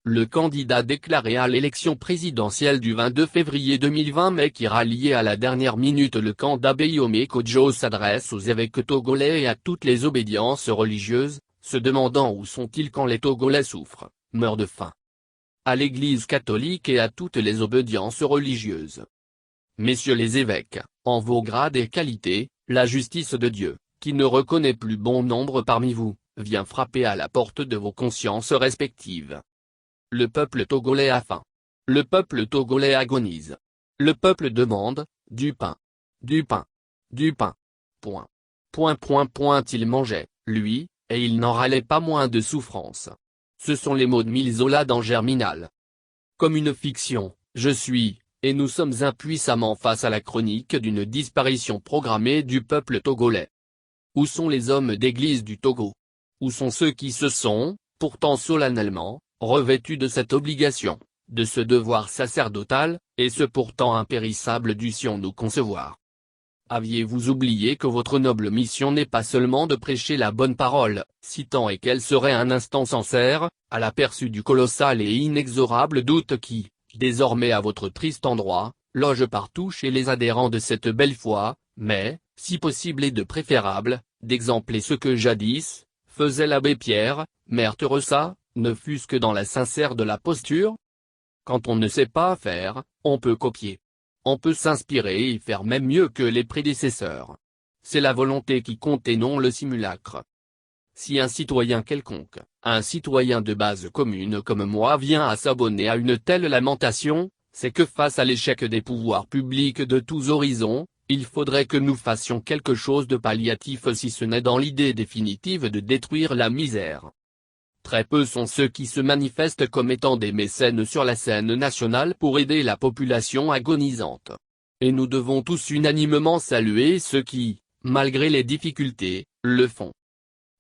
le candidat déclaré à l'élection présidentielle du 22 février 2020 mais qui rallié à la dernière minute le camp d'Abeyome Kodjo s'adresse aux évêques togolais et à toutes les obédiences religieuses, se demandant où sont-ils quand les Togolais souffrent, meurent de faim. À l'Église catholique et à toutes les obédiences religieuses. Messieurs les évêques, en vos grades et qualités, la justice de Dieu, qui ne reconnaît plus bon nombre parmi vous, vient frapper à la porte de vos consciences respectives. Le peuple togolais a faim. Le peuple togolais agonise. Le peuple demande, du pain. Du pain. Du pain. Point. Il mangeait, lui, et il n'en râlait pas moins de souffrance. Ce sont les mots de Émile Zola dans Germinal. Comme une fiction, je suis, et nous sommes impuissamment face à la chronique d'une disparition programmée du peuple togolais. Où sont les hommes d'église du Togo? Où sont ceux qui se sont, pourtant solennellement, revêtus de cette obligation, de ce devoir sacerdotal, et ce pourtant impérissable dussions-nous concevoir? Aviez-vous oublié que votre noble mission n'est pas seulement de prêcher la bonne parole, si tant est qu'elle serait un instant sincère, à l'aperçu du colossal et inexorable doute qui, désormais à votre triste endroit, loge partout chez les adhérents de cette belle foi, mais, si possible et de préférable, d'exempler ce que jadis, faisait l'abbé Pierre, mère Teresa, ne fût-ce que dans la sincère de la posture? Quand on ne sait pas faire, on peut copier. On peut s'inspirer et faire même mieux que les prédécesseurs. C'est la volonté qui compte et non le simulacre. Si un citoyen quelconque, un citoyen de base commune comme moi vient à s'abonner à une telle lamentation, c'est que face à l'échec des pouvoirs publics de tous horizons, il faudrait que nous fassions quelque chose de palliatif si ce n'est dans l'idée définitive de détruire la misère. Très peu sont ceux qui se manifestent comme étant des mécènes sur la scène nationale pour aider la population agonisante. Et nous devons tous unanimement saluer ceux qui, malgré les difficultés, le font.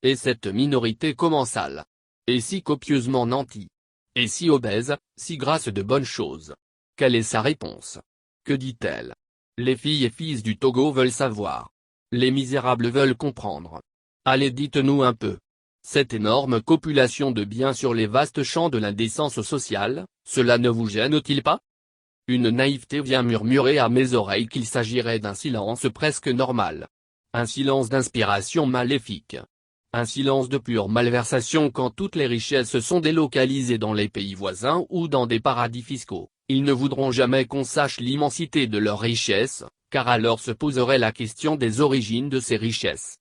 Et cette minorité commensale. Et si copieusement nantie. Et si obèse, si grasse de bonnes choses. Quelle est sa réponse? Que dit-elle? Les filles et fils du Togo veulent savoir. Les misérables veulent comprendre. Allez, dites-nous un peu. Cette énorme copulation de biens sur les vastes champs de l'indécence sociale, cela ne vous gêne-t-il pas? Une naïveté vient murmurer à mes oreilles qu'il s'agirait d'un silence presque normal. Un silence d'inspiration maléfique. Un silence de pure malversation quand toutes les richesses sont délocalisées dans les pays voisins ou dans des paradis fiscaux. Ils ne voudront jamais qu'on sache l'immensité de leurs richesses, car alors se poserait la question des origines de ces richesses.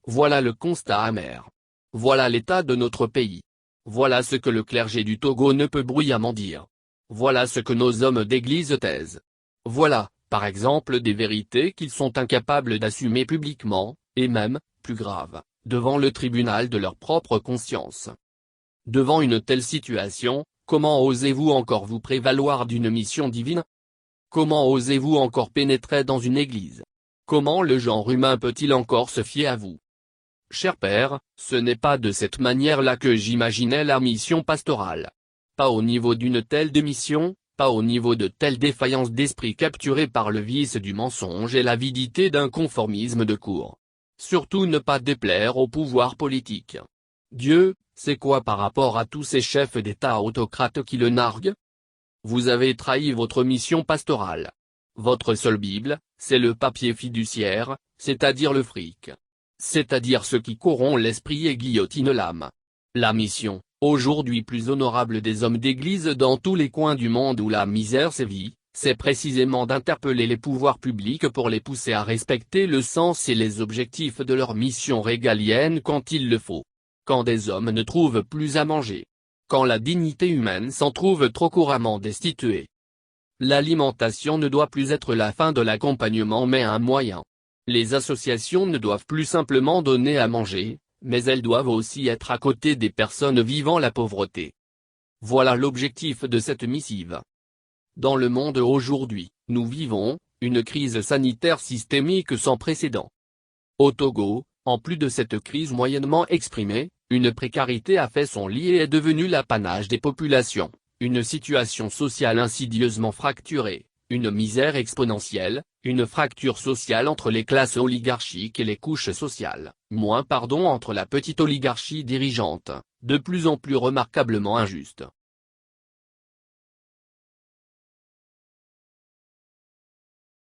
Voilà le constat amer. Voilà l'état de notre pays. Voilà ce que le clergé du Togo ne peut bruyamment dire. Voilà ce que nos hommes d'église taisent. Voilà, par exemple, des vérités qu'ils sont incapables d'assumer publiquement, et même, plus grave, devant le tribunal de leur propre conscience. Devant une telle situation, comment osez-vous encore vous prévaloir d'une mission divine? Comment osez-vous encore pénétrer dans une église? Comment le genre humain peut-il encore se fier à vous? Cher père, ce n'est pas de cette manière-là que j'imaginais la mission pastorale. Pas au niveau d'une telle démission, pas au niveau de telle défaillance d'esprit capturée par le vice du mensonge et l'avidité d'un conformisme de cour. Surtout ne pas déplaire au pouvoir politique. Dieu, c'est quoi par rapport à tous ces chefs d'État autocrates qui le narguent? Vous avez trahi votre mission pastorale. Votre seule Bible, c'est le papier fiduciaire, c'est-à-dire le fric. C'est-à-dire ce qui corrompt l'esprit et guillotine l'âme. La mission, aujourd'hui plus honorable des hommes d'église dans tous les coins du monde où la misère sévit, c'est précisément d'interpeller les pouvoirs publics pour les pousser à respecter le sens et les objectifs de leur mission régalienne quand il le faut. Quand des hommes ne trouvent plus à manger. Quand la dignité humaine s'en trouve trop couramment destituée. L'alimentation ne doit plus être la fin de l'accompagnement mais un moyen. Les associations ne doivent plus simplement donner à manger, mais elles doivent aussi être à côté des personnes vivant la pauvreté. Voilà l'objectif de cette missive. Dans le monde aujourd'hui, nous vivons une crise sanitaire systémique sans précédent. Au Togo, en plus de cette crise moyennement exprimée, une précarité a fait son lit et est devenue l'apanage des populations, une situation sociale insidieusement fracturée, une misère exponentielle, une fracture sociale entre les classes oligarchiques et les couches sociales, entre la petite oligarchie dirigeante, de plus en plus remarquablement injuste.